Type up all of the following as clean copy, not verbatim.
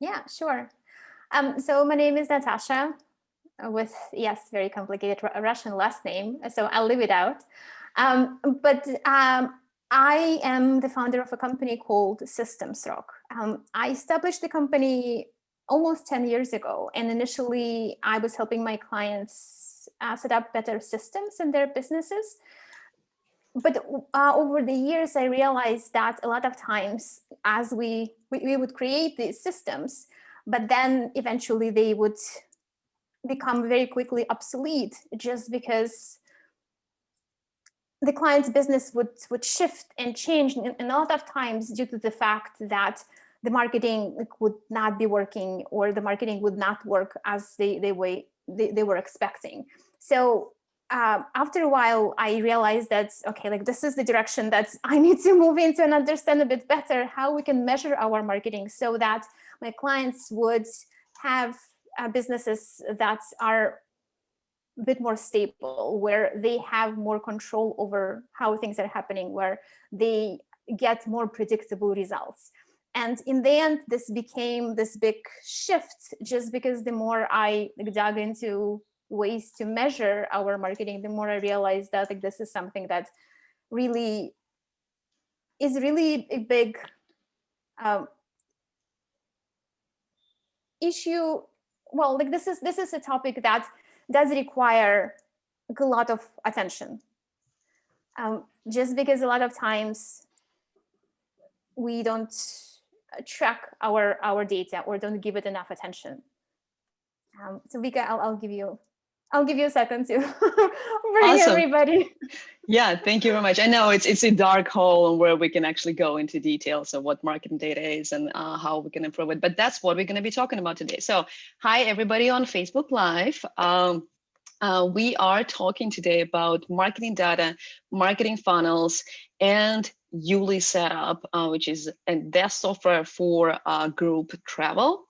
Yeah, sure. So my name is Natasha with, yes, very complicated Russian last name. So I'll leave it out. But I am the founder of a company called Systemsrock. I established the company almost 10 years ago. And initially I was helping my clients set up better systems in their businesses. But over the years, I realized that a lot of times as we would create these systems, but then eventually they would become very quickly obsolete just because the client's business would shift and change. And a lot of times due to the fact that the marketing would not be working or the marketing would not work as they were expecting. So after a while, I realized that, okay, like this is the direction that I need to move into and understand a bit better how we can measure our marketing so that my clients would have businesses that are a bit more stable, where they have more control over how things are happening, where they get more predictable results. And in the end, this became this big shift just because the more I dug into ways to measure our marketing, the more I realized that like this is something that really is really a big issue. Well, like this is a topic that does require a lot of attention. Just because a lot of times we don't track our data or don't give it enough attention. So Vika, I'll give you a second to bring Awesome. everybody. Yeah, thank you very much. I know it's a dark hole where we can actually go into details of what marketing data is and how we can improve it. But that's what we're going to be talking about today. So hi, everybody on Facebook Live. We are talking today about marketing data, marketing funnels, and YouLi setup, which is their software for group travel.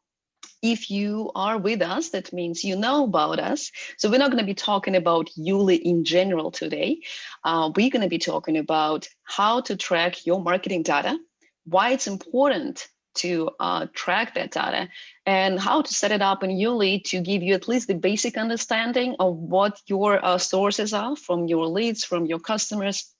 If you are with us, that means you know about us. So we're not going to be talking about YouLi in general today. We're going to be talking about how to track your marketing data, why it's important to track that data, and how to set it up in YouLi to give you at least the basic understanding of what your sources are from your leads, from your customers.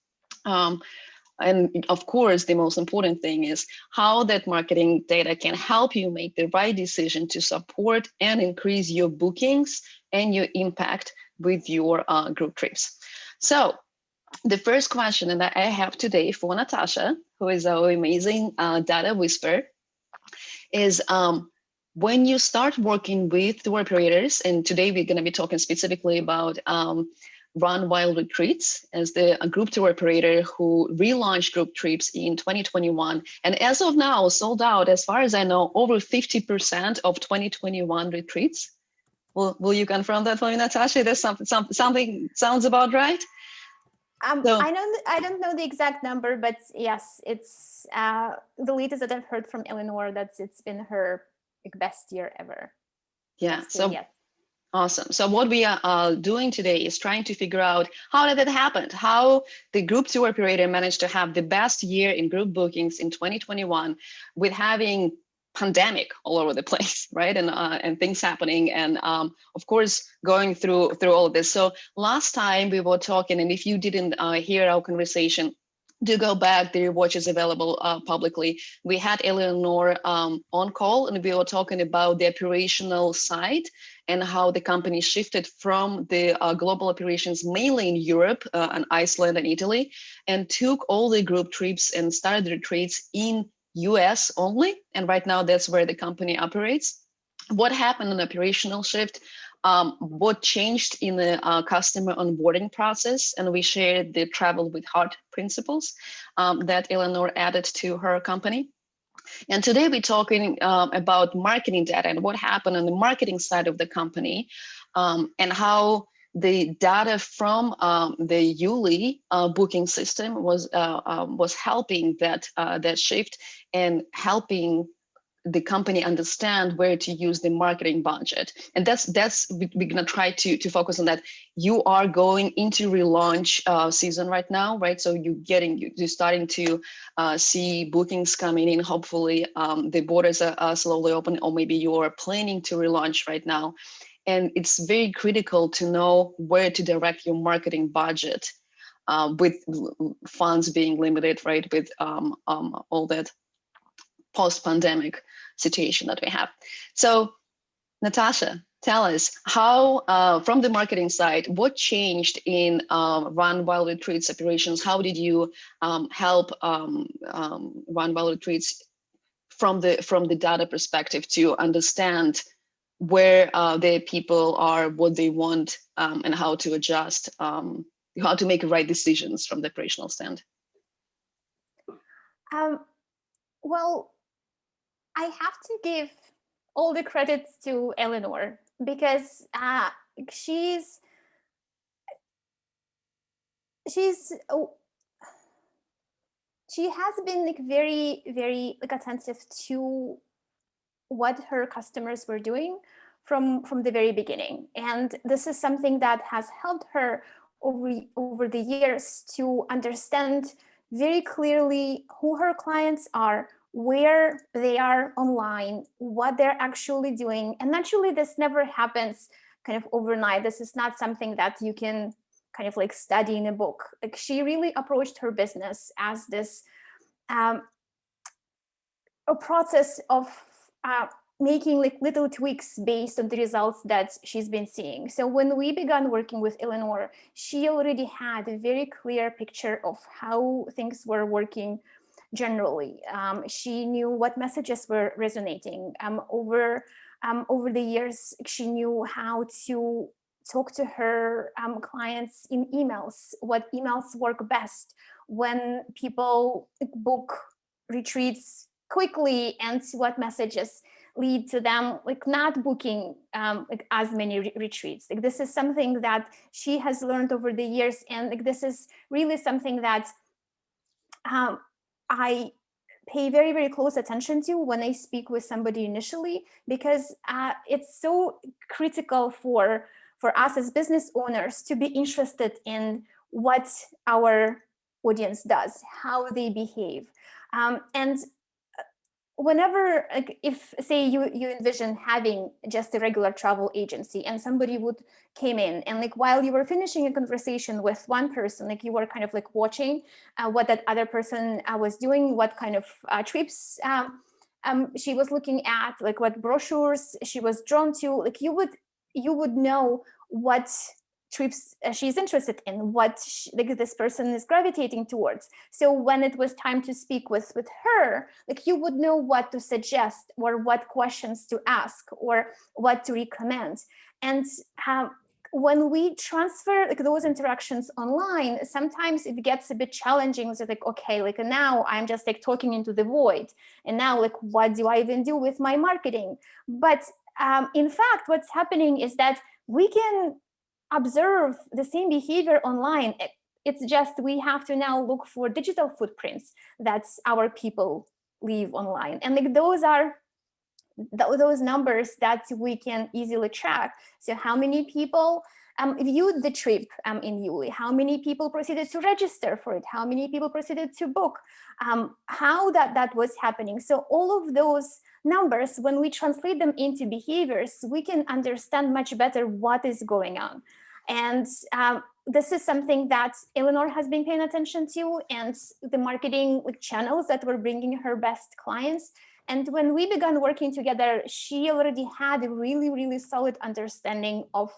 And of course, the most important thing is how that marketing data can help you make the right decision to support and increase your bookings and your impact with your group trips. So the first question that I have today for Natasha, who is our amazing data whisperer, is when you start working with tour operators, and today we're going to be talking specifically about Run Wild Retreats as the group tour operator who relaunched group trips in 2021. And as of now, sold out, as far as I know, over 50% of 2021 retreats. Will you confirm that for me, Natasha? There's something sounds about right? So, I don't know the exact number, but yes, it's the latest that I've heard from Eleanor that it's been her best year ever. Yeah. So awesome. So what we are doing today is trying to figure out how did that happen? How the group tour operator managed to have the best year in group bookings in 2021 with having pandemic all over the place, right? And things happening, and of course going through all of this. So last time we were talking, and if you didn't hear our conversation, do go back. The watch is available publicly. We had Eleanor on call, and we were talking about the operational side and how the company shifted from the global operations mainly in Europe and Iceland and Italy, and took all the group trips and started retreats in US only. And right now that's where the company operates. What happened in operational shift? What changed in the customer onboarding process, and we shared the travel with heart principles that Eleanor added to her company. And today we're talking about marketing data and what happened on the marketing side of the company, and how the data from the YouLi booking system was helping that shift and helping the company understand where to use the marketing budget. And we're gonna try to focus on that. You are going into relaunch season right now, right? So you're starting to see bookings coming in. Hopefully the borders are slowly open, or maybe you are planning to relaunch right now. And it's very critical to know where to direct your marketing budget with funds being limited, right? With all that post-pandemic situation that we have. So Natasha, tell us how, from the marketing side, what changed in Run Wild Retreats operations? How did you help Run Wild Retreats from the data perspective to understand where their people are, what they want, and how to adjust, how to make right decisions from the operational stand? Well, I have to give all the credits to Eleanor, because she's she has been like very, very like attentive to what her customers were doing from the very beginning. And this is something that has helped her over the years to understand very clearly who her clients are, where they are online, what they're actually doing. And naturally, this never happens kind of overnight. This is not something that you can kind of like study in a book. Like, she really approached her business as this a process of making like little tweaks based on the results that she's been seeing. So when we began working with Eleanor, she already had a very clear picture of how things were working generally. She knew what messages were resonating. Over the years, she knew how to talk to her clients in emails, what emails work best when people book retreats quickly, and what messages lead to them like not booking like as many retreats. Like, this is something that she has learned over the years, and like this is really something that I pay very, very close attention to when I speak with somebody initially, because it's so critical for us as business owners to be interested in what our audience does, how they behave. And whenever, like, if say you envision having just a regular travel agency, and somebody came in, and like while you were finishing a conversation with one person, like you were kind of like watching what that other person was doing, what kind of trips she was looking at, like what brochures she was drawn to, like you would know what trips she's interested in, what like this person is gravitating towards. So when it was time to speak with her, like you would know what to suggest, or what questions to ask, or what to recommend. And when we transfer like those interactions online, sometimes it gets a bit challenging. So like, okay, like now I'm just like talking into the void, and now like what do I even do with my marketing? But in fact, what's happening is that we can observe the same behavior online. It's just we have to now look for digital footprints that our people leave online, and like those are those numbers that we can easily track. So how many people viewed the trip in YouLi, how many people proceeded to register for it, how many people proceeded to book, how that was happening. So all of those numbers, when we translate them into behaviors, we can understand much better what is going on. And this is something that Eleanor has been paying attention to, and the marketing like channels that were bringing her best clients. And when we began working together, she already had a really, really solid understanding of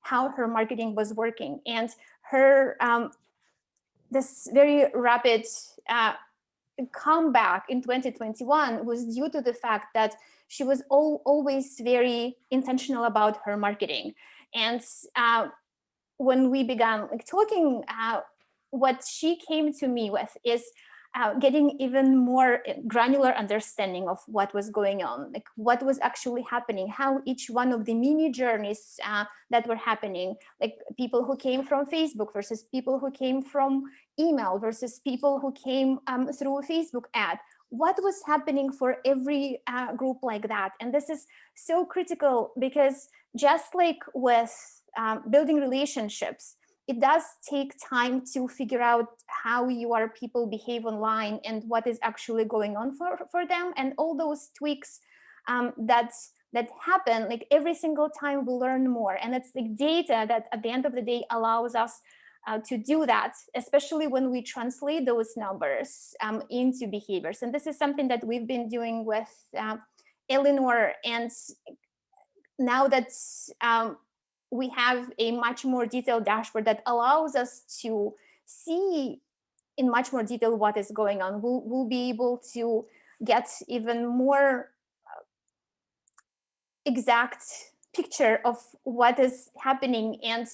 how her marketing was working. And her this very rapid comeback in 2021 was due to the fact that she was always very intentional about her marketing. And when we began like talking, what she came to me with is getting even more granular understanding of what was going on, like what was actually happening, how each one of the mini journeys that were happening, like people who came from Facebook versus people who came from email versus people who came through a Facebook ad, what was happening for every group like that. And this is so critical because just like with building relationships, it does take time to figure out how your people behave online and what is actually going on for them, and all those tweaks that happen, like every single time we learn more. And it's like data that at the end of the day allows us to do that, especially when we translate those numbers into behaviors. And this is something that we've been doing with Eleanor. And now that we have a much more detailed dashboard that allows us to see in much more detail what is going on, we'll be able to get even more exact picture of what is happening and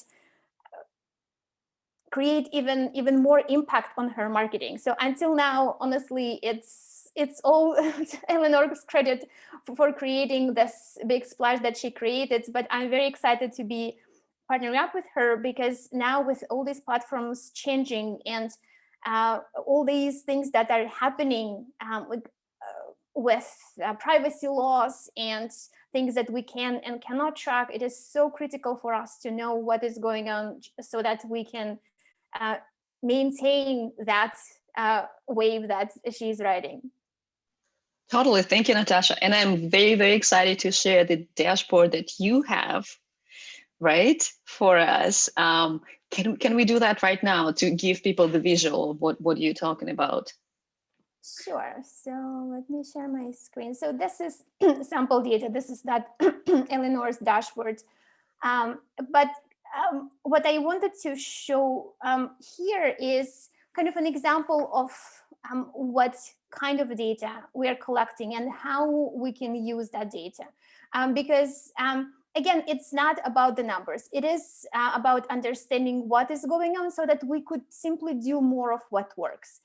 create even more impact on her marketing. So until now, honestly, it's all Eleanor's credit for creating this big splash that she created. But I'm very excited to be partnering up with her, because now with all these platforms changing and all these things that are happening with privacy laws and things that we can and cannot track, it is so critical for us to know what is going on so that we can maintain that wave that she's riding. Totally. Thank you, Natasha. And I'm very, very excited to share the dashboard that you have, right, for us. Can we do that right now to give people the visual of what you're talking about? Sure. So let me share my screen. So this is sample data. This is that Eleanor's dashboard. But what I wanted to show here is kind of an example of what kind of data we are collecting and how we can use that data. Because again, it's not about the numbers. It is about understanding what is going on so that we could simply do more of what works.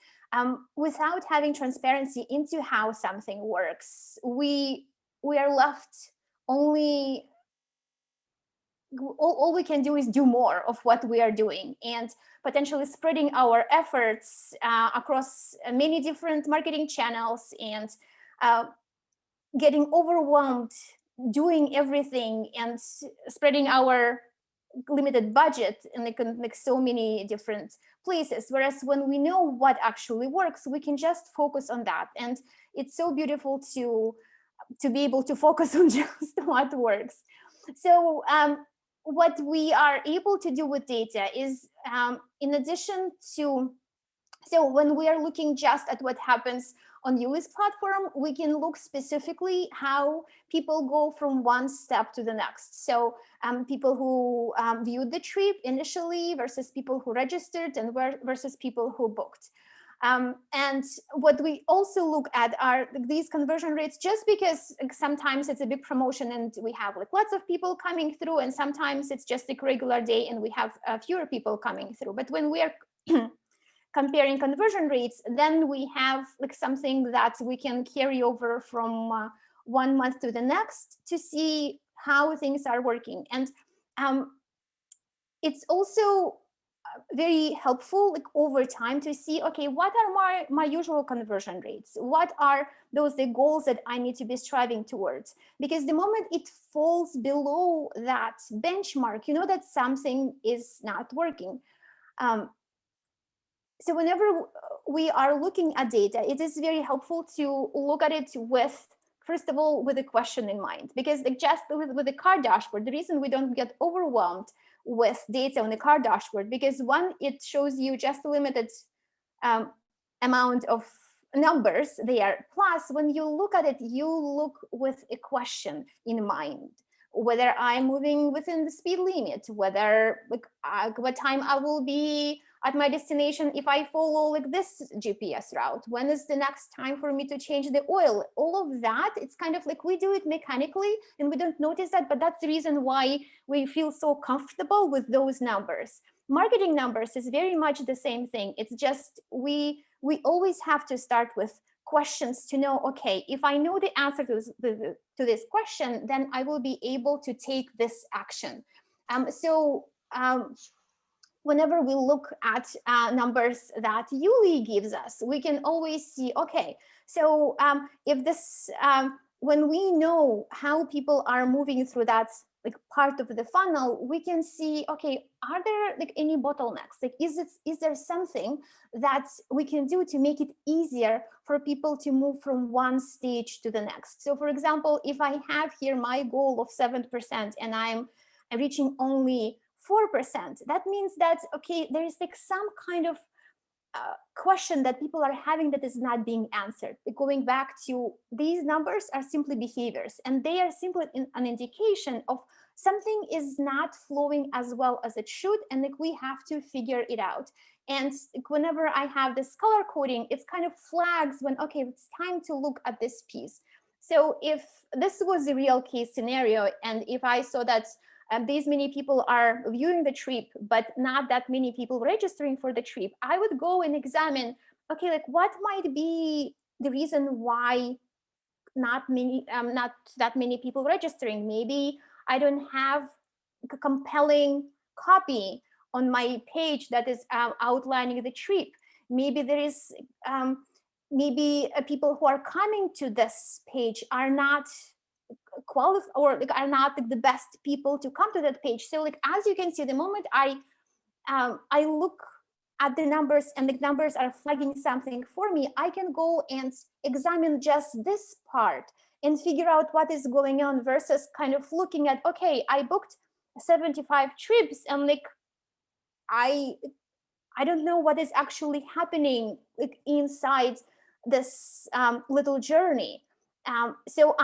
Without having transparency into how something works, we are left only, all we can do is do more of what we are doing, and potentially spreading our efforts across many different marketing channels, and getting overwhelmed doing everything and spreading our limited budget in like so many different places. Whereas when we know what actually works, we can just focus on that. And it's so beautiful to be able to focus on just what works. So what we are able to do with data is, in addition to, so when we are looking just at what happens on YouLive's platform, we can look specifically how people go from one step to the next. So people who viewed the trip initially versus people who registered and versus people who booked. And what we also look at are these conversion rates, just because sometimes it's a big promotion and we have like lots of people coming through, and sometimes it's just like a regular day and we have fewer people coming through. But when we are comparing conversion rates, then we have like something that we can carry over from 1 month to the next to see how things are working. And it's also very helpful like over time to see, okay, what are my usual conversion rates? What are the goals that I need to be striving towards? Because the moment it falls below that benchmark, you know that something is not working. So whenever we are looking at data, it is very helpful to look at it with, first of all, with a question in mind. Because like just with the car dashboard, the reason we don't get overwhelmed with data on the car dashboard, because one, it shows you just a limited amount of numbers there. Plus, when you look at it, you look with a question in mind. Whether I'm moving within the speed limit, whether like what time I will be at my destination if I follow like this GPS route, when is the next time for me to change the oil? All of that, it's kind of like we do it mechanically and we don't notice that, but that's the reason why we feel so comfortable with those numbers. Marketing numbers is very much the same thing. It's just we always have to start with questions to know, okay, if I know the answer to this question, then I will be able to take this action. Whenever we look at numbers that YouLi gives us, we can always see, okay, So if this, when we know how people are moving through that like part of the funnel, we can see, okay, are there like any bottlenecks? Like, is there something that we can do to make it easier for people to move from one stage to the next? So for example, if I have here my goal of 7% and I'm reaching only 4%, that means that, okay, there is like some kind of question that people are having that is not being answered. Going back to, these numbers are simply behaviors, and they are simply an indication of something is not flowing as well as it should, and like we have to figure it out. And whenever I have this color coding, it's kind of flags when, okay, it's time to look at this piece. So if this was a real case scenario, and if I saw that these many people are viewing the trip, but not that many people registering for the trip, I would go and examine, okay, like what might be the reason why not that many people registering? Maybe I don't have a compelling copy on my page that is outlining the trip. Maybe there is, maybe people who are coming to this page are not qualified or like are not like the best people to come to that page. So like, as you can see, the moment I look at the numbers and the numbers are flagging something for me, I can go and examine just this part and figure out what is going on, versus kind of looking at, okay, I booked 75 trips and like I don't know what is actually happening like inside this little journey. So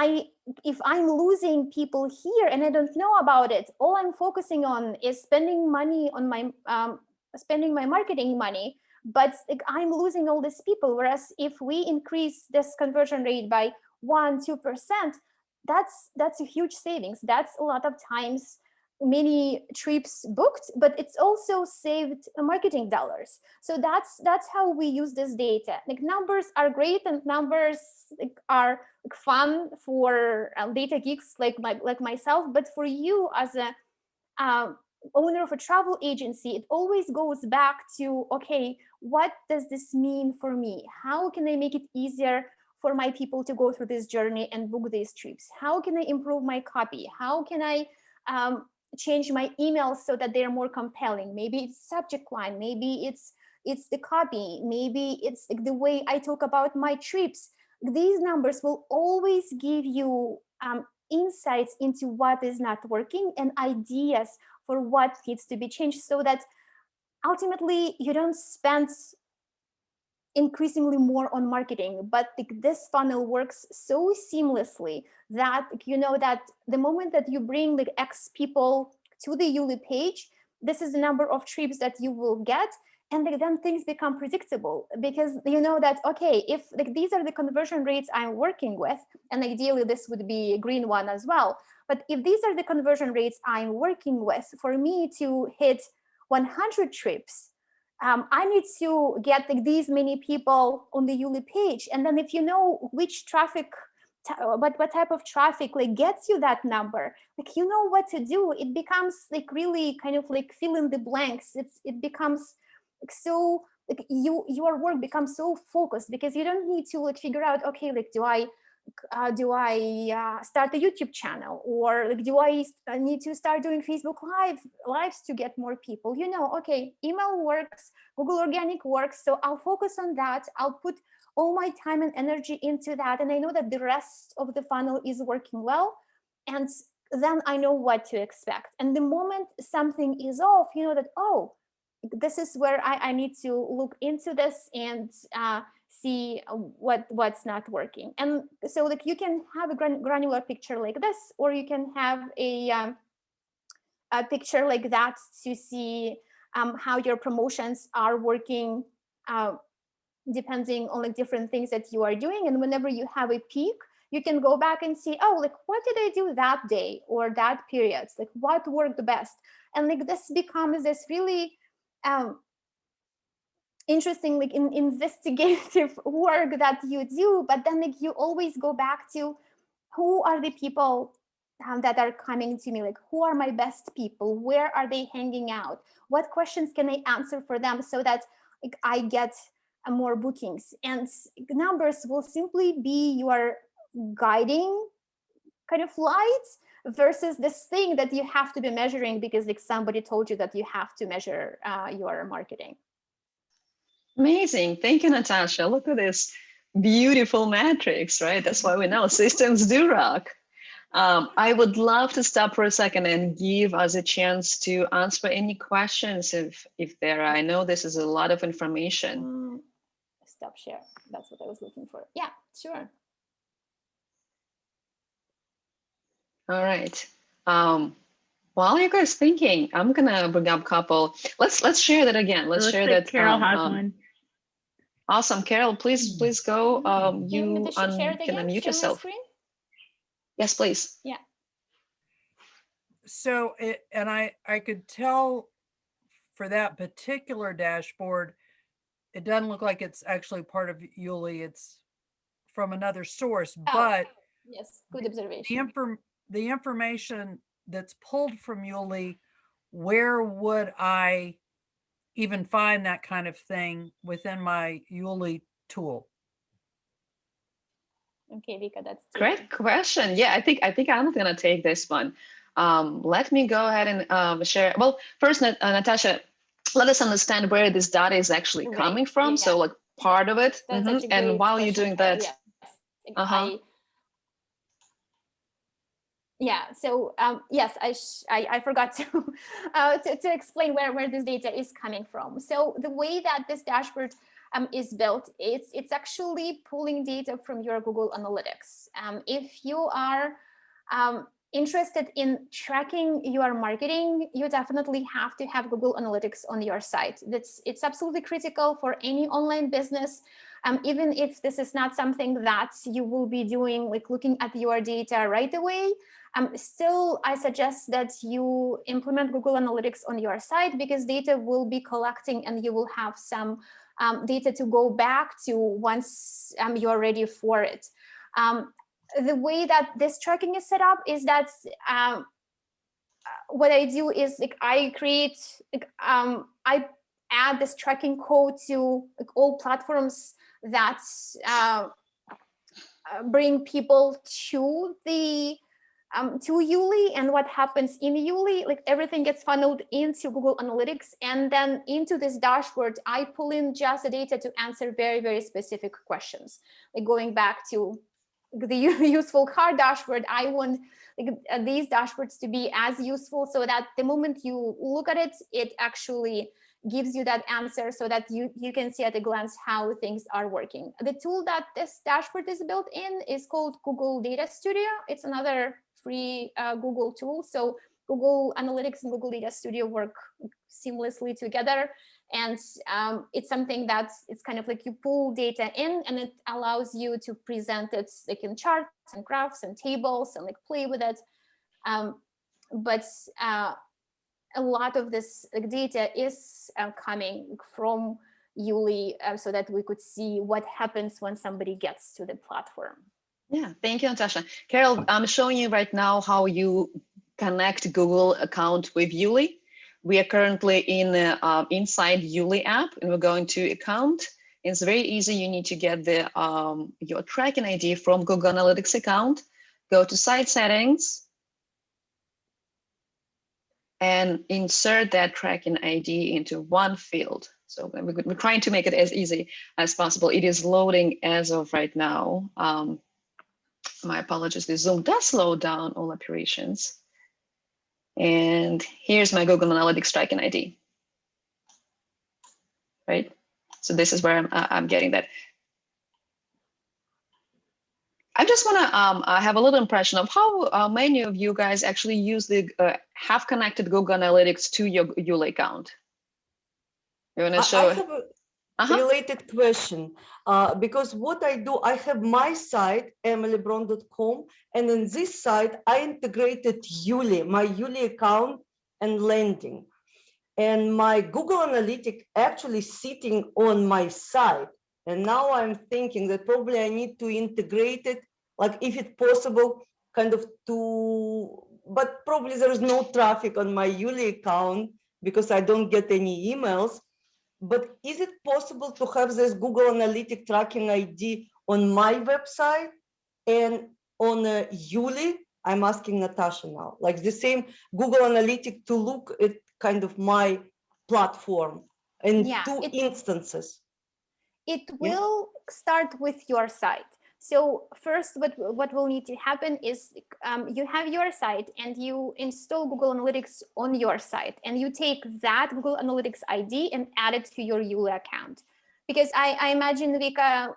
if I'm losing people here and I don't know about it, all I'm focusing on is spending money on my spending my marketing money, but like, I'm losing all these people. Whereas if we increase this conversion rate by 1-2%, that's a huge savings. That's a lot of times many trips booked, but it's also saved marketing dollars. So that's how we use this data. Like, numbers are great, and numbers like are like fun for data geeks like myself, but for you as a owner of a travel agency, it always goes back to, okay, what does this mean for me? How can I make it easier for my people to go through this journey and book these trips? How can I improve my copy? How can I change my emails so that they're more compelling? Maybe it's subject line, maybe it's the copy, maybe it's like the way I talk about my trips. These numbers will always give you insights into what is not working and ideas for what needs to be changed, so that ultimately you don't spend increasingly more on marketing, but like, this funnel works so seamlessly that you know that the moment that you bring like X people to the YouLi page, this is the number of trips that you will get. And like, then things become predictable, because you know that, okay, if like these are the conversion rates I'm working with, and ideally this would be a green one as well, but if these are the conversion rates I'm working with, for me to hit 100 trips, I need to get like these many people on the YouLi page. And then if you know which traffic, what type of traffic like gets you that number, like you know what to do. It becomes like really kind of like fill in the blanks. It becomes like so like your work becomes so focused, because you don't need to like figure out, okay, like do I start a YouTube channel, or like do I need to start doing Facebook lives to get more people? You know, okay, email works, Google organic works, so I'll focus on that. I'll put all my time and energy into that, and I know that the rest of the funnel is working well, and then I know what to expect. And the moment something is off, you know that, oh, this is where I need to look into this and see what's not working. And so like you can have a granular picture like this, or you can have a picture like that to see how your promotions are working, depending on like different things that you are doing. And whenever you have a peak, you can go back and see, oh, like what did I do that day or that period? Like what worked best? And like this becomes this really interesting like investigative work that you do, but then like you always go back to who are the people that are coming to me, like who are my best people, where are they hanging out, what questions can I answer for them, so that like I get more bookings, and numbers will simply be your guiding kind of light versus this thing that you have to be measuring because like somebody told you that you have to measure your marketing. Amazing. Thank you, Natasha. Look at this beautiful matrix, right? That's why we know systems do rock. I would love to stop for a second and give us a chance to answer any questions if there are. I know this is a lot of information. Stop share. That's what I was looking for. Yeah, sure. All right. While you guys thinking, I'm gonna bring up a couple. Let's share that again. Let's share that. Carol has one. Awesome, Carol. Please go. You can unmute yourself. Yes, please. Yeah. So I could tell for that particular dashboard, it doesn't look like it's actually part of YouLi. It's from another source, but yes, good observation. The information that's pulled from YouLi, where would I even find that kind of thing within my YouLi tool? Okay, Vika, that's great question. Yeah, I think I'm gonna take this one. Let me go ahead and share. Well, first, Natasha, let us understand where this data is actually coming from. Yeah. So, like part of it, and while you're doing that, yes. Yeah. So yes, I forgot to explain where this data is coming from. So the way that this dashboard is built, it's actually pulling data from your Google Analytics. If you are interested in tracking your marketing, you definitely have to have Google Analytics on your site. It's absolutely critical for any online business. Even if this is not something that you will be doing, like looking at your data right away, still, I suggest that you implement Google Analytics on your site because data will be collecting and you will have some data to go back to once you are ready for it. The way that this tracking is set up is that what I do is like I create, I add this tracking code to like all platforms that bring people to the to YouLi, and what happens in YouLi, like everything gets funneled into Google Analytics, and then into this dashboard, I pull in just the data to answer very, very specific questions. Like going back to the useful car dashboard, I want like, these dashboards to be as useful so that the moment you look at it, it actually gives you that answer so that you can see at a glance how things are working. The tool that this dashboard is built in is called Google Data Studio. It's another free Google tool. So Google Analytics and Google Data Studio work seamlessly together. And it's something that's, it's kind of like you pull data in and it allows you to present it like in charts and graphs and tables and like play with it. But a lot of this data is coming from YouLi so that we could see what happens when somebody gets to the platform. Yeah, thank you, Natasha. Carol, I'm showing you right now how you connect Google account with YouLi. We are currently in inside YouLi app, and we're going to account. It's very easy. You need to get the your tracking ID from Google Analytics account. Go to site settings and insert that tracking ID into one field. So we're trying to make it as easy as possible. It is loading as of right now. My apologies, the Zoom does slow down all operations. And here's my Google Analytics tracking ID. Right? So this is where I'm getting that. I just want to have a little impression of how many of you guys actually use the have connected Google Analytics to your YouLi account. You want to show? I have a related question because what I do, I have my site emilybron.com, and in this site I integrated YouLi, my YouLi account and landing, and my Google Analytics actually sitting on my site. And now I'm thinking that probably I need to integrate it, like if it's possible, kind of to, but probably there is no traffic on my YouLi account because I don't get any emails. but is it possible to have this Google Analytics tracking ID on my website and on YouLi? I'm asking Natasha now, like the same Google Analytics to look at kind of my platform in two instances. It will start with your site. So first, what will need to happen is you have your site and you install Google Analytics on your site, and you take that Google Analytics ID and add it to your YouLi account. Because I imagine, Vika,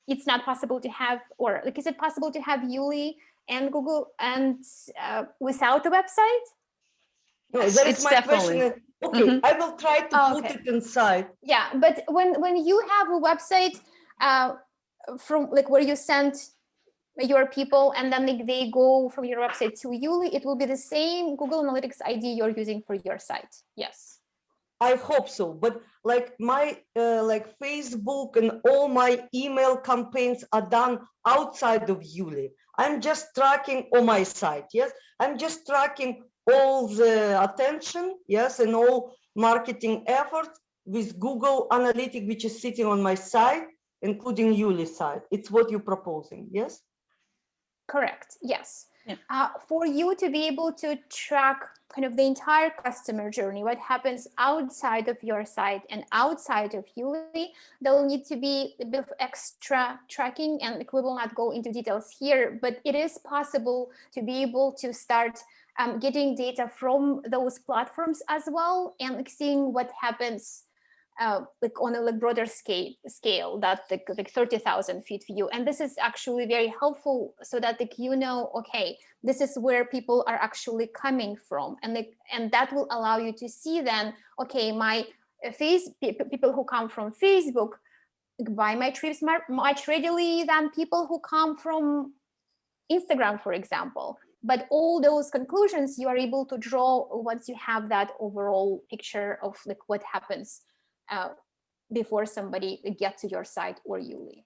it's not possible to have, or like, is it possible to have YouLi and Google and without a website? No, that is my question. Okay, I will try to put it inside. Yeah, but when you have a website from like where you send your people and then they go from your website to YouLi, it will be the same Google Analytics ID you're using for your site. Yes. I hope so, but like my like Facebook and all my email campaigns are done outside of YouLi. I'm just tracking on my site. Yes, I'm just tracking all the attention. Yes, and all marketing efforts with Google Analytics, which is sitting on my site, including YouLi site. It's what you're proposing. Yes. Correct. Yes. Yeah. For you to be able to track kind of the entire customer journey, what happens outside of your site and outside of YouLi, there will need to be a bit of extra tracking, and we will not go into details here, but it is possible to be able to start getting data from those platforms as well, and like seeing what happens like on a broader scale, that like 30,000 feet view. And this is actually very helpful, so that like, you know, okay, this is where people are actually coming from, and that will allow you to see then, okay, my people who come from Facebook buy my trips much readily than people who come from Instagram, for example. But all those conclusions you are able to draw once you have that overall picture of like what happens before somebody gets to your site or YouLi.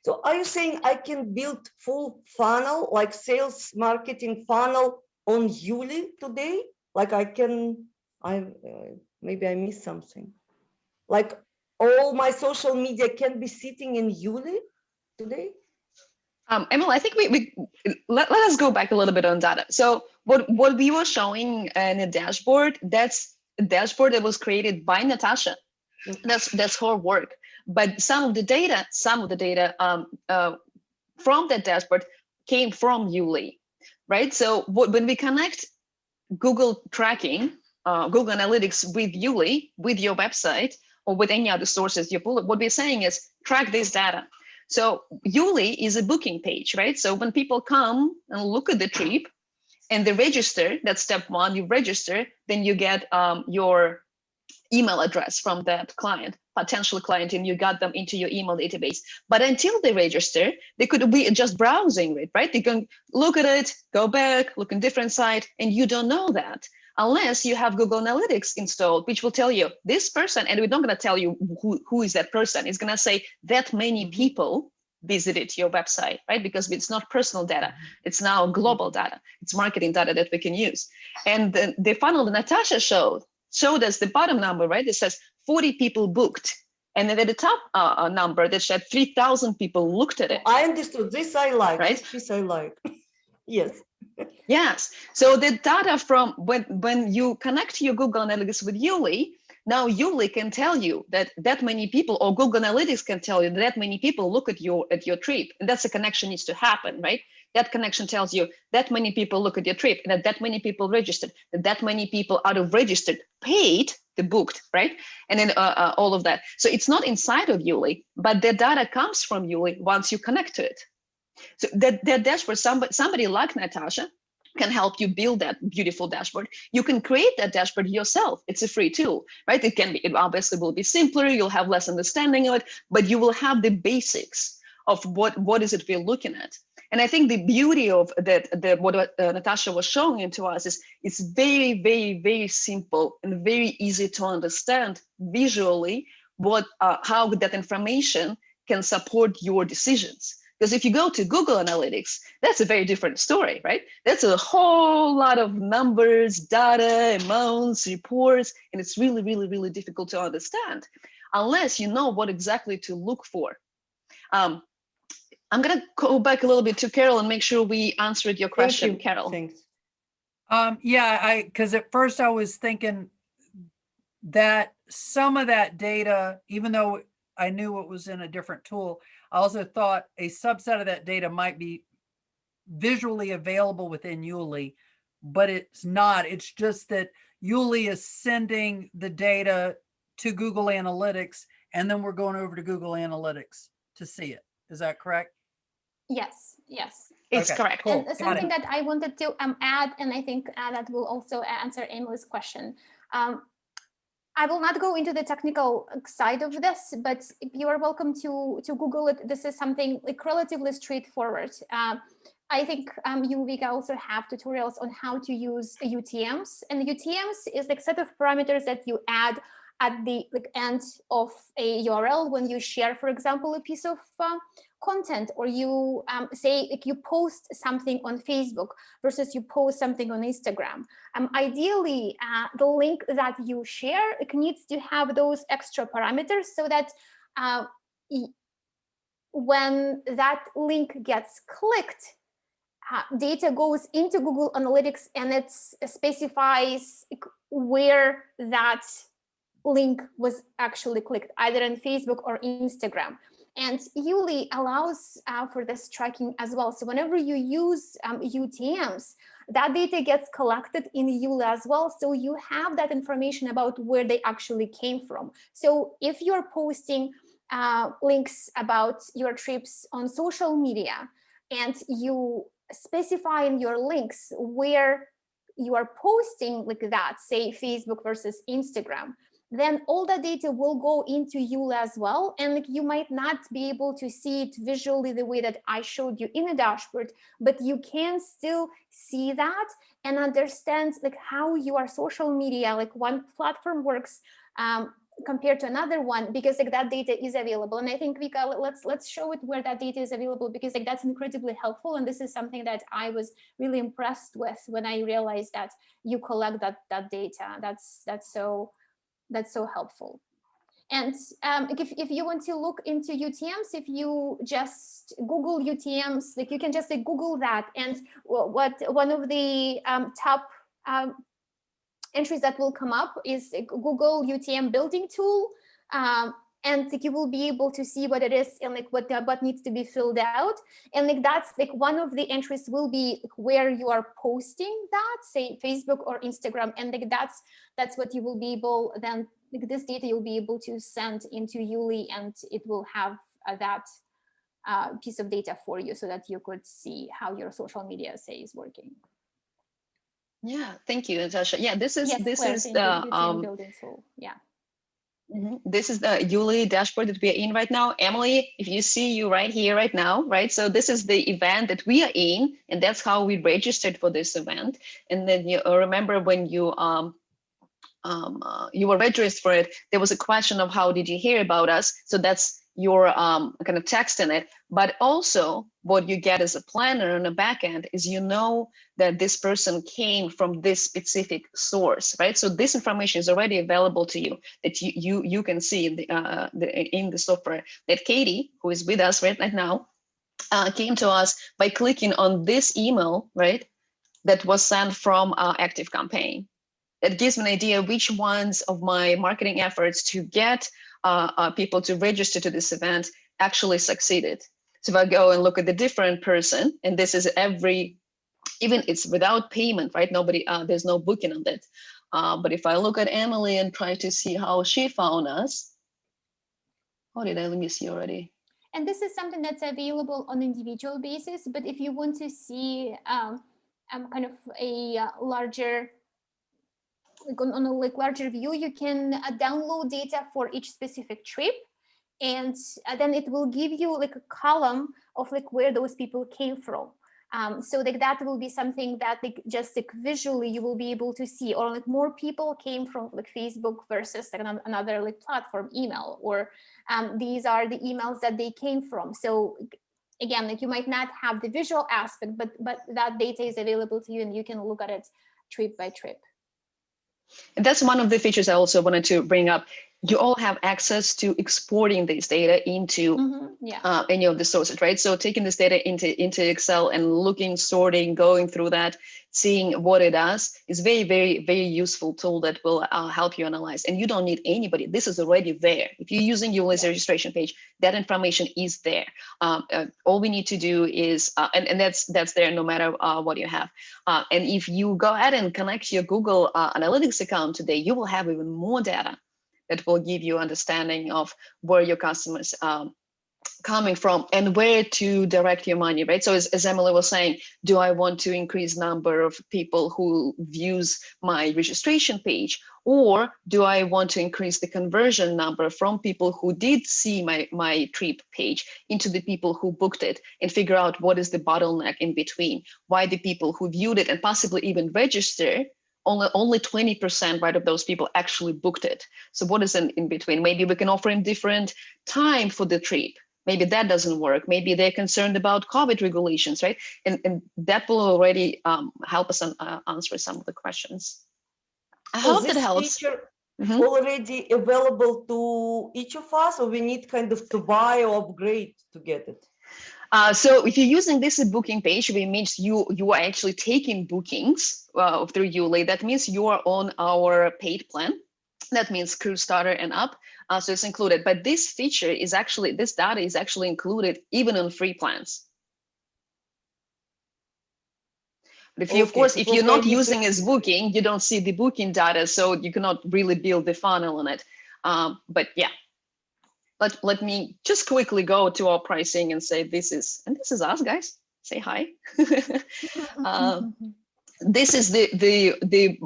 So are you saying I can build full funnel, like sales marketing funnel on YouLi today? Like I can, maybe I missed something. Like all my social media can be sitting in YouLi today? Emily, I think we let us go back a little bit on data. So what we were showing in a dashboard, that's a dashboard that was created by Natasha. That's her work. But some of the data from that dashboard came from YouLi, right? So when we connect Google tracking, Google Analytics with YouLi, with your website, or with any other sources you pull, what we're saying is track this data. So YouLi is a booking page, right? So when people come and look at the trip and they register, that's step one, you register, then you get your email address from that client, potential client, and you got them into your email database. But until they register, they could be just browsing it, right? They can look at it, go back, look in different site, and you don't know that unless you have Google Analytics installed, which will tell you this person, and we're not going to tell you who is that person. It's going to say that many people visited your website, right? Because it's not personal data. It's now global data. It's marketing data that we can use. And the funnel that Natasha showed us the bottom number, right? It says 40 people booked. And then at the top number that said 3,000 people looked at it. I understood. This I like, right? This piece I like. Yes. Yes. So the data from when you connect your Google Analytics with YouLi, now YouLi can tell you that many people, or Google Analytics can tell you that many people look at your trip. And that's a connection needs to happen, right? That connection tells you that many people look at your trip, and that many people registered, that many people out of registered paid the booked, right? And then all of that. So it's not inside of YouLi, but the data comes from YouLi once you connect to it. So that's where somebody like Natasha can help you build that beautiful dashboard. You can create that dashboard yourself. It's a free tool, right? It obviously will be simpler. You'll have less understanding of it, but you will have the basics of what is it we're looking at. And I think the beauty of what Natasha was showing to us is it's very, very, very simple and very easy to understand visually how that information can support your decisions. Because if you go to Google Analytics, that's a very different story, right? That's a whole lot of numbers, data, amounts, reports, and it's really, really, really difficult to understand unless you know what exactly to look for. I'm going to go back a little bit to Carol and make sure we answered your question, Thank you. Carol. Thanks. Yeah, because at first I was thinking that some of that data, even though I knew it was in a different tool, I also thought a subset of that data might be visually available within YouLi, but it's not. It's just that YouLi is sending the data to Google Analytics, and then we're going over to Google Analytics to see it. Is that correct? Yes, yes. It's Okay, correct. cool. And something that I wanted to add, and I think that will also answer Emily's question. I will not go into the technical side of this, but you are welcome to Google it. This is something like relatively straightforward. I think YouVika also have tutorials on how to use UTMs, and UTMs is like set of parameters that you add at the end of a URL when you share, for example, a piece of content, or you say like you post something on Facebook versus you post something on Instagram. Ideally, the link that you share, it needs to have those extra parameters so that when that link gets clicked, data goes into Google Analytics and it specifies where that link was actually clicked, either on Facebook or Instagram. And YouLi allows for this tracking as well. So whenever you use UTMs, that data gets collected in YouLi as well. So you have that information about where they actually came from. So if you're posting links about your trips on social media and you specify in your links where you are posting like that, say Facebook versus Instagram, then all the data will go into YouLi as well. And like, you might not be able to see it visually the way that I showed you in a dashboard, but you can still see that and understand like how your social media, like one platform works compared to another one, because like that data is available. And I think Vika, let's show it where that data is available, because like that's incredibly helpful. And this is something that I was really impressed with when I realized that you collect that data. That's so helpful. And if you want to look into UTMs, if you just Google UTMs, like you can just like Google that, and what one of the top entries that will come up is Google UTM building tool, and like you will be able to see what it is and like what needs to be filled out. And like that's like one of the entries will be where you are posting that, say Facebook or Instagram, and like that's what you will be able then, like this data you'll be able to send into YouLi, and it will have that piece of data for you so that you could see how your social media say is working. Yeah, thank you, Natasha. Yeah, this is Yes, the UTM building tool. Yeah. This is the YouLi dashboard that we are in right now. Emily, if you see you right here, right now, right? So this is the event that we are in, and that's how we registered for this event. And then you remember when you were registered for it, there was a question of how did you hear about us? So that's your kind of text in it. But also what you get as a planner on the back end is you know that this person came from this specific source, right? So this information is already available to you, that you can see in the software, that Katie, who is with us right now, came to us by clicking on this email, right? That was sent from our active campaign. That gives me an idea which ones of my marketing efforts to get people to register to this event actually succeeded. So if I go and look at the different person, and this is even it's without payment, right? Nobody, there's no booking on that. But if I look at Emily and try to see how she found us, let me see already. And this is something that's available on an individual basis. But if you want to see kind of a larger, on a larger view, you can download data for each specific trip, and then it will give you like a column of like where those people came from. So like that will be something that like just like visually you will be able to see, or like more people came from like Facebook versus like another like platform, email, or these are the emails that they came from. So again, like you might not have the visual aspect, but that data is available to you and you can look at it trip by trip. And that's one of the features I also wanted to bring up. You all have access to exporting this data into any of the sources, right? So taking this data into Excel and looking, sorting, going through that, seeing what it does is very, very, very useful tool that will help you analyze. And you don't need anybody. This is already there. If you're using YouLive's registration page, that information is there. All we need to do is, and that's there no matter what you have. And if you go ahead and connect your Google Analytics account today, you will have even more data that will give you understanding of where your customers coming from and where to direct your money, right? So as Emily was saying, do I want to increase number of people who views my registration page, or do I want to increase the conversion number from people who did see my trip page into the people who booked it, and figure out what is the bottleneck in between? Why the people who viewed it and possibly even register, only 20%, right, of those people actually booked it. So what is in between? Maybe we can offer in different time for the trip. Maybe that doesn't work. Maybe they're concerned about COVID regulations, right? And that will already help us answer some of the questions. I hope that helps. Feature already available to each of us, or we need kind of to buy or upgrade to get it? So if you're using this booking page, which means you are actually taking bookings through YouLive, that means you are on our paid plan. That means Cruise Starter and up. So it's included. But this feature is actually, this data is actually included even on free plans. But if you, of course, if you're not using as booking, you don't see the booking data, so you cannot really build the funnel on it. But yeah. Let me just quickly go to our pricing and say this is us, guys. Say hi. This is the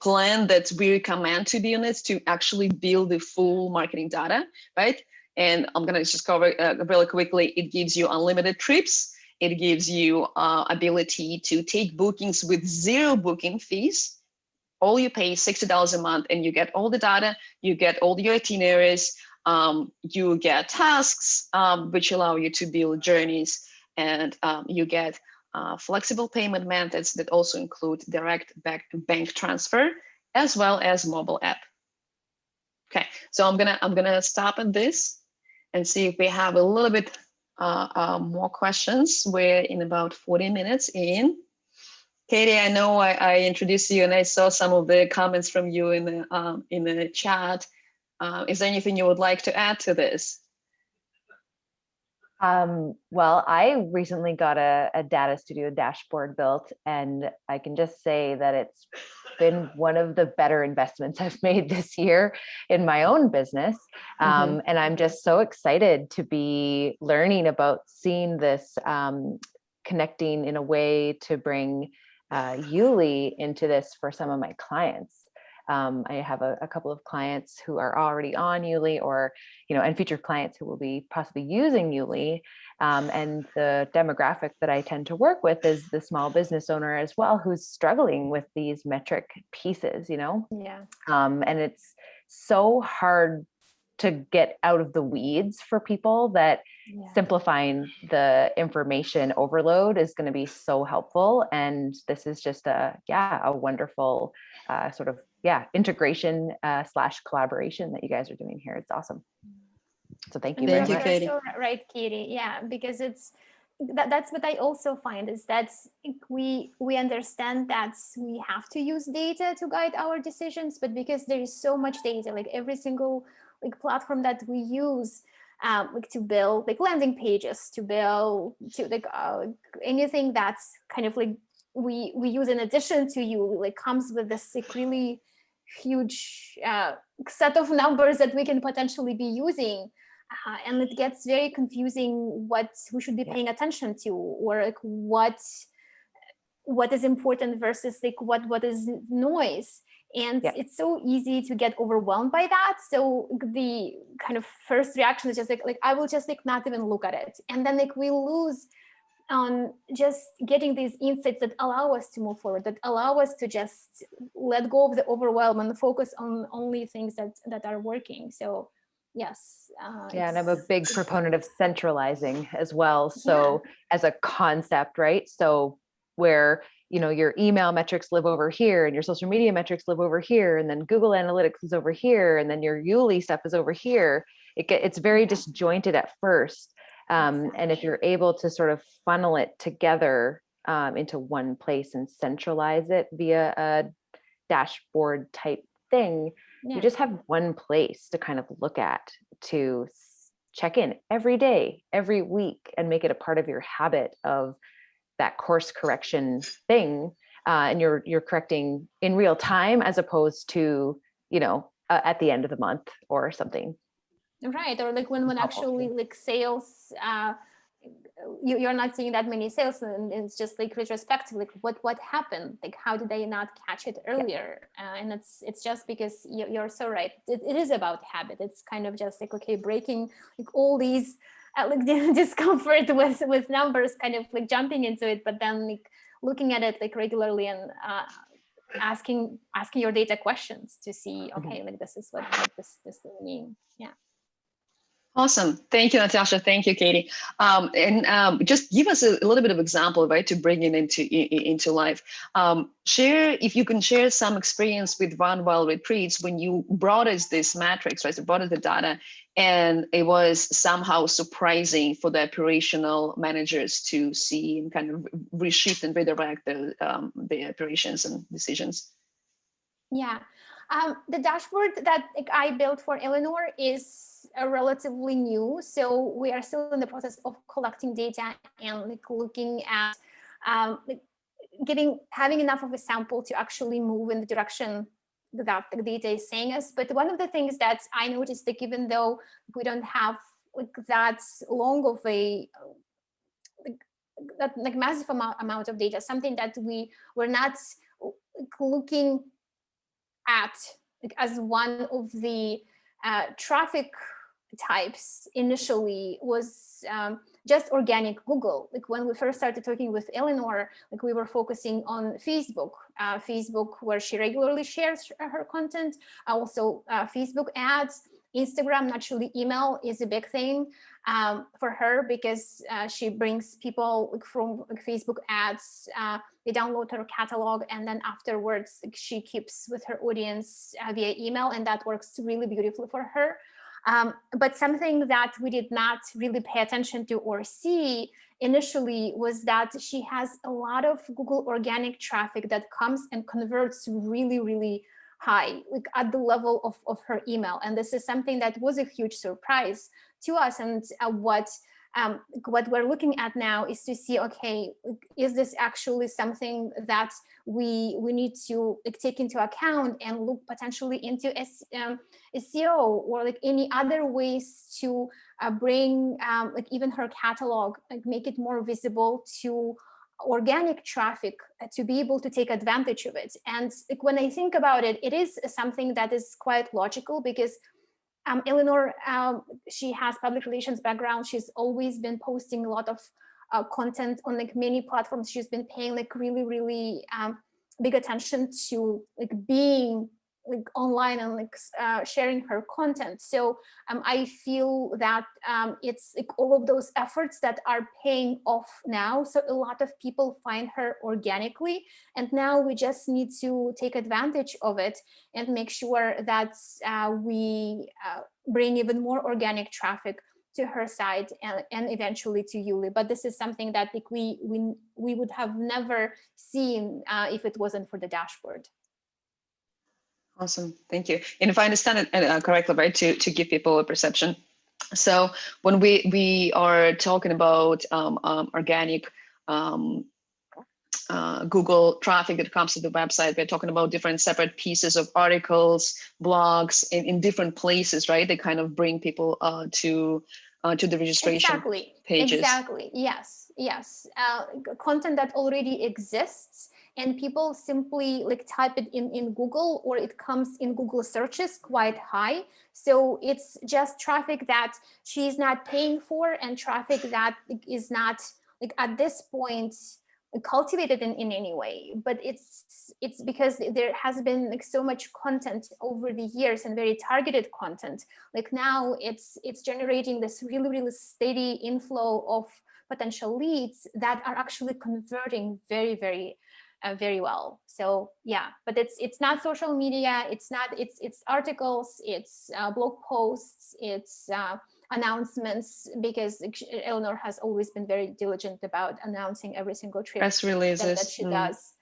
plan that we recommend, to be honest, to actually build the full marketing data, right? And I'm gonna just cover really quickly. It gives you unlimited trips. It gives you ability to take bookings with 0 booking fees. All you pay is $60 a month, and you get all the data. You get all your itineraries. You get tasks, which allow you to build journeys, and you get flexible payment methods that also include direct bank transfer, as well as mobile app. Okay, so I'm gonna stop at this and see if we have a little bit more questions. We're in about 40 minutes in. Katie, I know I introduced you, and I saw some of the comments from you in the chat. Is there anything you would like to add to this? Well, I recently got a Data Studio dashboard built, and I can just say that it's been one of the better investments I've made this year in my own business. And I'm just so excited to be learning about seeing this connecting in a way to bring YouLi into this for some of my clients. I have a couple of clients who are already on YouLi, or, and future clients who will be possibly using YouLi. And the demographic that I tend to work with is the small business owner as well, who's struggling with these metric pieces, Yeah. And it's so hard to get out of the weeds for people that simplifying the information overload is going to be so helpful. And this is just a wonderful sort of integration / collaboration that you guys are doing here. It's awesome. So thank you very much. You're so right, Katie. Yeah, because that's what I also find is that we understand that we have to use data to guide our decisions, but because there is so much data, like every single platform that we use, to build landing pages, to build anything that's kind of we use in addition to YouLi, comes with this really huge set of numbers that we can potentially be using. And it gets very confusing what we should be paying attention to, or what is important versus what is noise. And it's so easy to get overwhelmed by that. So the kind of first reaction is just I will just not even look at it. And then we lose on just getting these insights that allow us to move forward, that allow us to just let go of the overwhelm and focus on only things that are working. So Yes. Yeah, and I'm a big proponent of centralizing as well. Yeah. So as a concept, right? So where, you know, your email metrics live over here and your social media metrics live over here, and then Google Analytics is over here, and then your YouLi stuff is over here. It's very disjointed at first. And if you're able to sort of funnel it together into one place and centralize it via a dashboard type thing, you just have one place to kind of look at, to check in every day, every week, and make it a part of your habit of that course correction thing. And you're correcting in real time, as opposed to, you know, at the end of the month or something. Right. Or like when actually like sales, you're not seeing that many sales, and it's just like retrospective, like what happened, like how did they not catch it earlier? And it's just because you're so right. It is about habit. It's kind of just like, okay, breaking like all these like discomfort with numbers, kind of like jumping into it, but then like looking at it like regularly and asking your data questions to see, okay, like this is what this will mean. Yeah. Awesome. Thank you, Natasha. Thank you, Katie. Just give us a little bit of example, right, to bring it into life. Share, if you can share some experience with Run Wild Retreats when you brought us this matrix, right? So brought us the data, and it was somehow surprising for the operational managers to see and kind of reshift and redirect the operations and decisions. Yeah. The dashboard that I built for Eleanor is relatively new, so we are still in the process of collecting data and like looking at like having enough of a sample to actually move in the direction that the data is saying us. But one of the things that I noticed, that even though we don't have like that long of a that massive amount of data, something that we were not looking at like as one of the traffic types initially was just organic Google. Like when we first started talking with Eleanor, like we were focusing on Facebook, where she regularly shares her content, also Facebook ads, Instagram, naturally email is a big thing for her, because she brings people like, from like, Facebook ads, they download her catalog, and then afterwards like, she keeps with her audience via email, and that works really beautifully for her. But something that we did not really pay attention to or see initially was that she has a lot of Google organic traffic that comes and converts really, really high, like at the level of her email. And this is something that was a huge surprise to us. And what we're looking at now is to see, okay, is this actually something that we need to like take into account and look potentially into SEO or like any other ways to bring like even her catalog, like make it more visible to organic traffic, to be able to take advantage of it. And like, when I think about it, it is something that is quite logical, because Eleanor, she has public relations background. She's always been posting a lot of content on like many platforms. She's been paying like really, really big attention to like being like online and like sharing her content. So I feel that it's like all of those efforts that are paying off now. So a lot of people find her organically, and now we just need to take advantage of it and make sure that we bring even more organic traffic to her site and eventually to YouLi. But this is something that like we would have never seen if it wasn't for the dashboard. Awesome, thank you. And if I understand it correctly, right, to give people a perception. So when we are talking about organic Google traffic that comes to the website, we're talking about different separate pieces of articles, blogs in different places, right? They kind of bring people to the registration pages. Exactly. Yes. Content that already exists, and people simply like type it in Google, or it comes in Google searches quite high. So it's just traffic that she's not paying for, and traffic that is not like at this point cultivated in any way, but it's because there has been like so much content over the years and very targeted content. Like now it's generating this really steady inflow of potential leads that are actually converting very well. So yeah, but it's not social media, it's articles, it's blog posts, it's announcements, because Eleanor has always been very diligent about announcing every single trip press releases that she does.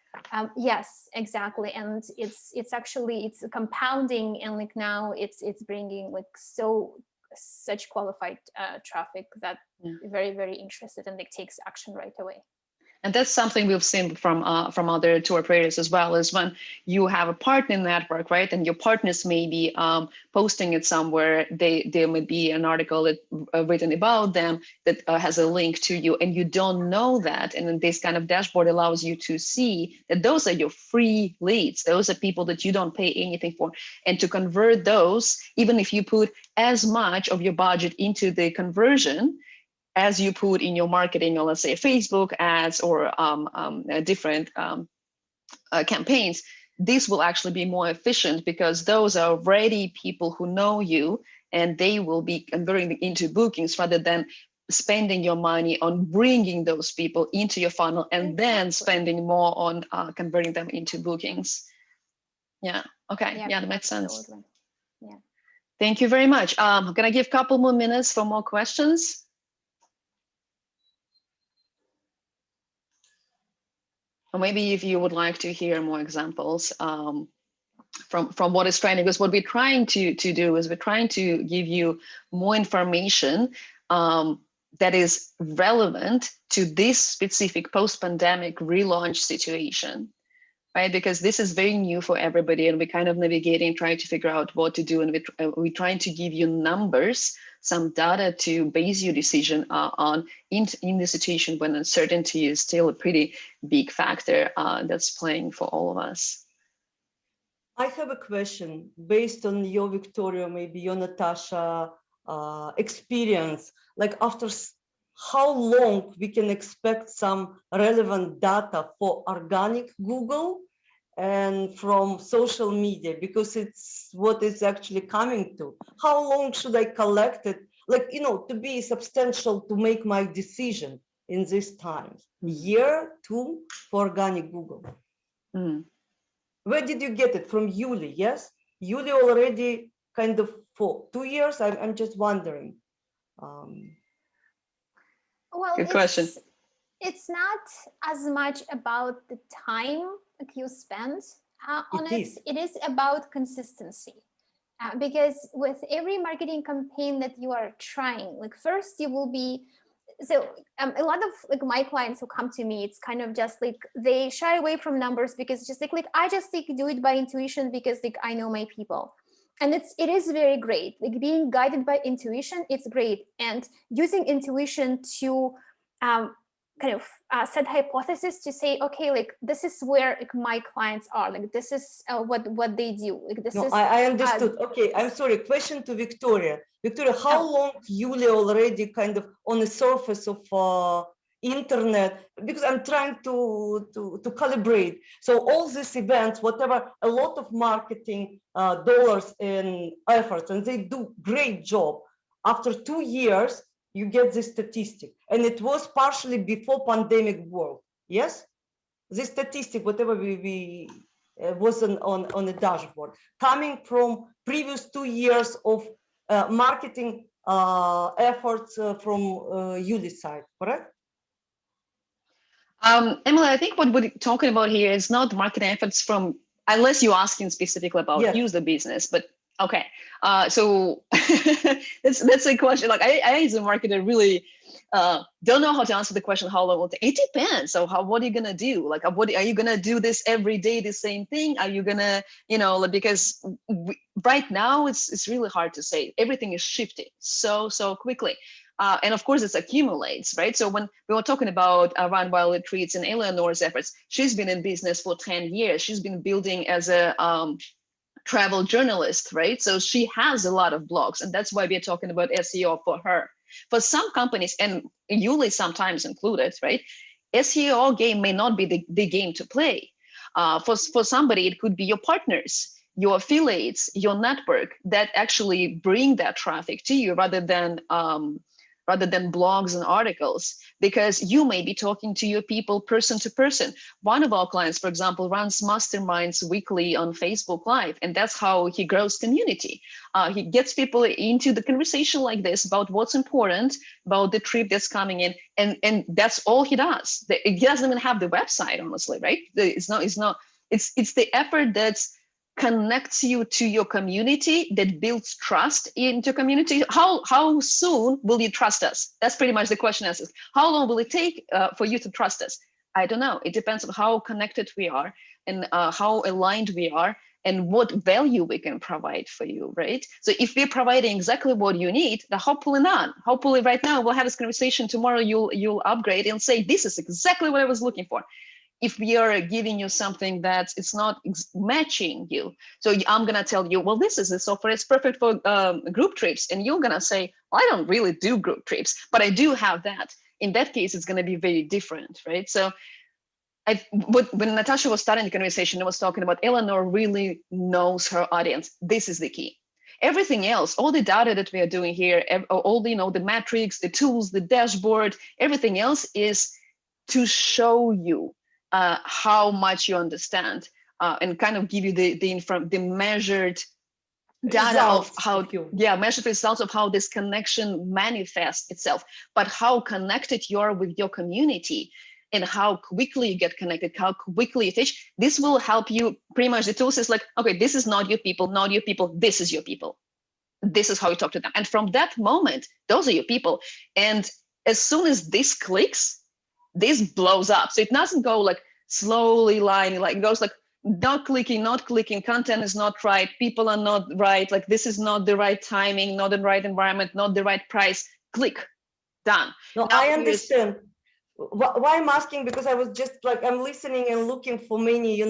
Yes, exactly. And it's compounding, and like now it's bringing like such qualified traffic that very interested and like takes action right away. And that's something we've seen from other tour operators as well, is when you have a partner network, right? And your partners may be posting it somewhere. There may be an article that written about them that has a link to you, and you don't know that. And then this kind of dashboard allows you to see that those are your free leads. Those are people that you don't pay anything for. And to convert those, even if you put as much of your budget into the conversion as you put in your marketing, or let's say Facebook ads or different campaigns, this will actually be more efficient, because those are already people who know you, and they will be converting into bookings, rather than spending your money on bringing those people into your funnel and then spending more on converting them into bookings. Yeah, okay, yeah, that makes sense. Yeah. Thank you very much. I'm gonna give a couple more minutes for more questions. Or maybe if you would like to hear more examples from what is trending, because what we're trying to do is we're trying to give you more information that is relevant to this specific post-pandemic relaunch situation, right? Because this is very new for everybody, and we're kind of navigating, trying to figure out what to do, and we're trying to give you numbers, some data to base your decision on in the situation when uncertainty is still a pretty big factor that's playing for all of us. I have a question based on your, Victoria, maybe your, Natasha, experience. Like, after how long we can expect some relevant data for organic Google and from social media, because it's what it's actually coming to? How long should I collect it, like, you know, to be substantial to make my decision in these times? Year, two for organic Google. Where did you get it? From YouLi? Yes, YouLi already kind of for 2 years. I'm just wondering. Well, good question. It's not as much about the time that you spend on it. It is about consistency. Because with every marketing campaign that you are trying, like, first you will be, so a lot of like my clients who come to me, it's kind of just like they shy away from numbers, because just like I just like do it by intuition, because like I know my people. And it is very great, like being guided by intuition, it's great. And using intuition to kind of set hypothesis to say, okay, like this is where like my clients are, like this is what they do, like this is. I understood. Okay, I'm sorry. Question to Victoria. Victoria, how long YouLi already kind of on the surface of internet? Because I'm trying to calibrate. So all these events, whatever, a lot of marketing dollars and efforts, and they do great job. After 2 years, you get this statistic, and it was partially before pandemic world. Yes, this statistic, whatever we was on the dashboard, coming from previous 2 years of marketing efforts from YouLi side, correct? Emily, I think what we're talking about here is not marketing efforts from, unless you're asking specifically about user business, but okay. So that's a question. Like I as a marketer really don't know how to answer the question how long will it take. It depends. So what are you gonna do? Like, what are you gonna do this every day, the same thing? Are you gonna, because right now it's really hard to say. Everything is shifting so quickly. And of course, it accumulates, right? So when we were talking about Run Wild Retreats and Eleanor's efforts, she's been in business for 10 years. She's been building as a travel journalist, right? So she has a lot of blogs, and that's why we're talking about SEO for her. For some companies, and YouLi sometimes included, right? SEO game may not be the game to play. For somebody, it could be your partners, your affiliates, your network that actually bring that traffic to you rather than blogs and articles, because you may be talking to your people person to person. One of our clients, for example, runs masterminds weekly on Facebook Live, and that's how he grows community. He gets people into the conversation like this about what's important, about the trip that's coming in, and that's all he does. He doesn't even have the website, honestly, right? It's the effort that's connects you to your community, that builds trust into community. How soon will you trust us? That's pretty much the question asks. How long will it take for you to trust us? I don't know. It depends on how connected we are and how aligned we are and what value we can provide for you, right? So if we're providing exactly what you need, then hopefully not. Hopefully right now we'll have this conversation, tomorrow you'll upgrade and say, this is exactly what I was looking for. If we are giving you something that it's not matching you, so I'm gonna tell you, well, this is the software, it's perfect for group trips, and you're gonna say, well, I don't really do group trips, but I do have that. In that case, it's gonna be very different, right? So when Natasha was starting the conversation, I was talking about Eleanor really knows her audience. This is the key. Everything else, all the data that we are doing here, all the, the metrics, the tools, the dashboard, everything else is to show you how much you understand and kind of give you the measured data Results of how, measured results of how this connection manifests itself, but how connected you are with your community and how quickly you get connected, how quickly you teach. This will help you. Pretty much the tools is like, okay, this is not your people, this is your people. This is how you talk to them. And from that moment, those are your people. And as soon as this clicks, this blows up. So it doesn't go like slowly lining, like it goes like not clicking, content is not right, people are not right, like this is not the right timing, not the right environment, not the right price, click, done. No, now I understand. Why I'm asking, because I was just like, I'm listening and looking for many,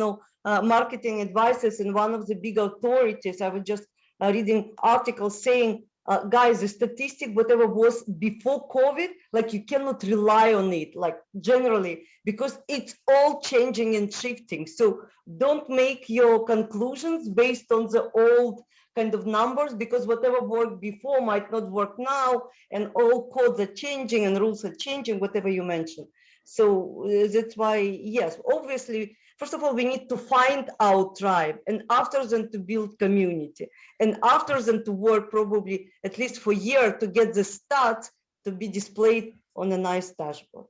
marketing advices, and one of the big authorities, I was just reading articles saying, guys, the statistic, whatever was before COVID, like you cannot rely on it, like generally, because it's all changing and shifting. So don't make your conclusions based on the old kind of numbers, because whatever worked before might not work now, and all codes are changing and rules are changing, whatever you mentioned. So that's why, yes, obviously, first of all, we need to find our tribe, and after then to build community, and after then to work probably at least for a year to get the stats to be displayed on a nice dashboard.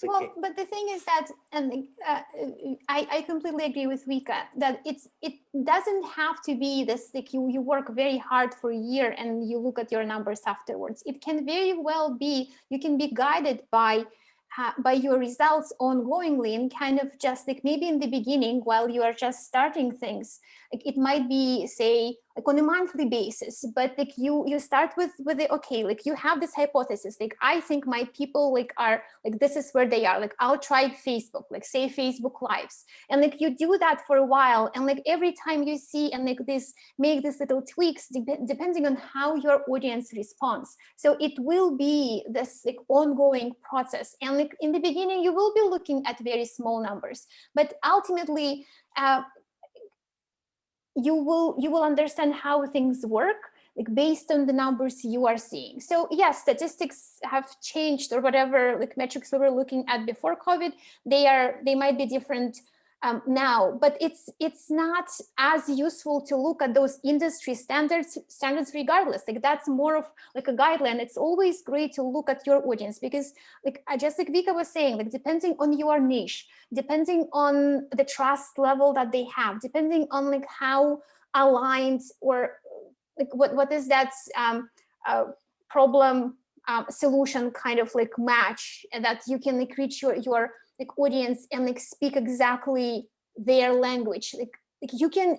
Well, but the thing is that, and I completely agree with Vika, that it doesn't have to be this, like you work very hard for a year and you look at your numbers afterwards. It can very well be, you can be guided by your results ongoingly, and kind of just like maybe in the beginning while you are just starting things, like it might be, say, like on a monthly basis, but like you start with the, okay, like you have this hypothesis, like I think my people like are like, this is where they are, like I'll try Facebook, like say Facebook Lives, and like you do that for a while, and like every time you see and like make these little tweaks depending on how your audience responds. So it will be this like ongoing process, and like in the beginning you will be looking at very small numbers, but ultimately you will understand how things work, like based on the numbers you are seeing. So yes, statistics have changed, or whatever like metrics we were looking at before COVID, they might be different now, but it's not as useful to look at those industry standards regardless. Like that's more of like a guideline. It's always great to look at your audience, because like just like Vika was saying, like depending on your niche, depending on the trust level that they have, depending on like how aligned or like what is that problem solution kind of like match, and that you can like reach your like audience and like speak exactly their language, like you can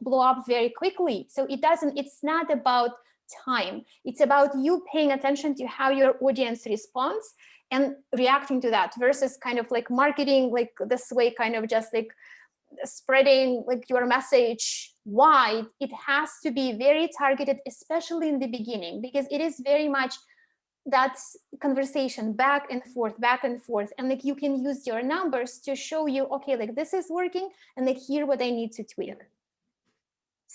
blow up very quickly. So it's not about time, it's about you paying attention to how your audience responds and reacting to that, versus kind of like marketing like this way, kind of just like spreading like your message wide. It has to be very targeted, especially in the beginning, because it is very much that conversation back and forth, and like you can use your numbers to show you, okay, like this is working, and like here what I need to tweak.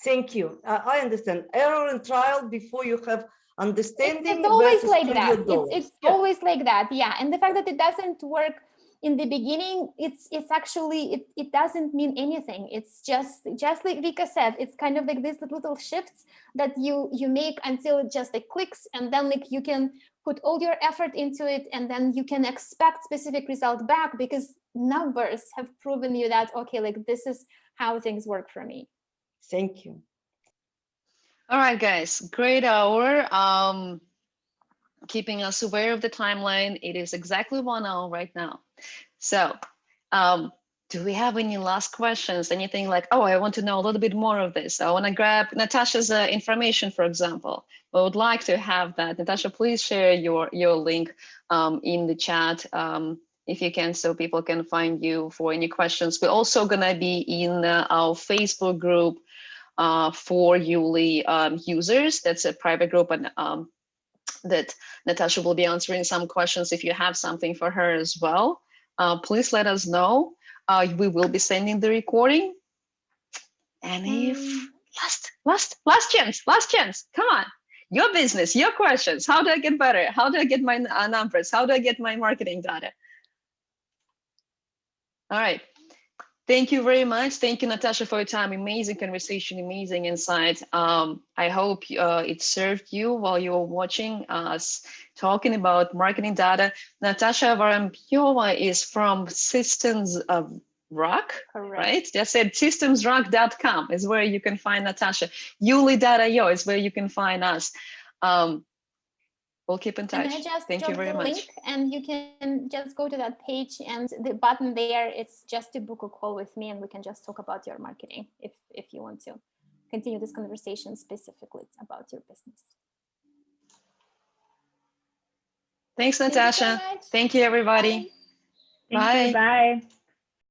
Thank you. I understand. Error and trial before you have understanding. It's always versus like that. $100. It's always like that. Yeah. And the fact that it doesn't work in the beginning, it's actually, it doesn't mean anything. It's just like Vika said, it's kind of like these little shifts that you make until it just like clicks, and then like you can put all your effort into it, and then you can expect specific result back, because numbers have proven you that, okay, like this is how things work for me. Thank you. All right, guys, great hour. Keeping us aware of the timeline. It is exactly 1 hour right now. So do we have any last questions? Anything like, oh, I want to know a little bit more of this. I want to grab Natasha's information, for example. I would like to have that. Natasha, please share your link in the chat if you can, so people can find you for any questions. We're also going to be in our Facebook group for YouLi users. That's a private group, and that Natasha will be answering some questions. If you have something for her as well, please let us know. We will be sending the recording. And if last chance, come on, your business, your questions. How do I get better? How do I get my numbers? How do I get my marketing data? All right. Thank you very much. Thank you, Natasha, for your time. Amazing conversation, amazing insight. I hope it served you while you were watching us talking about marketing data. Natasha Varampiova is from Systemsrock, right? That's it. Systemsrock.com is where you can find Natasha. YouLi.io is where you can find us. We'll keep in touch. Thank you very much. Link, and you can just go to that page, and the button there, it's just to book a call with me, and we can just talk about your marketing if you want to continue this conversation specifically about your business. Thanks, Natasha. Thank you so much. Thank you, everybody. Bye. Bye. Thank you. Bye.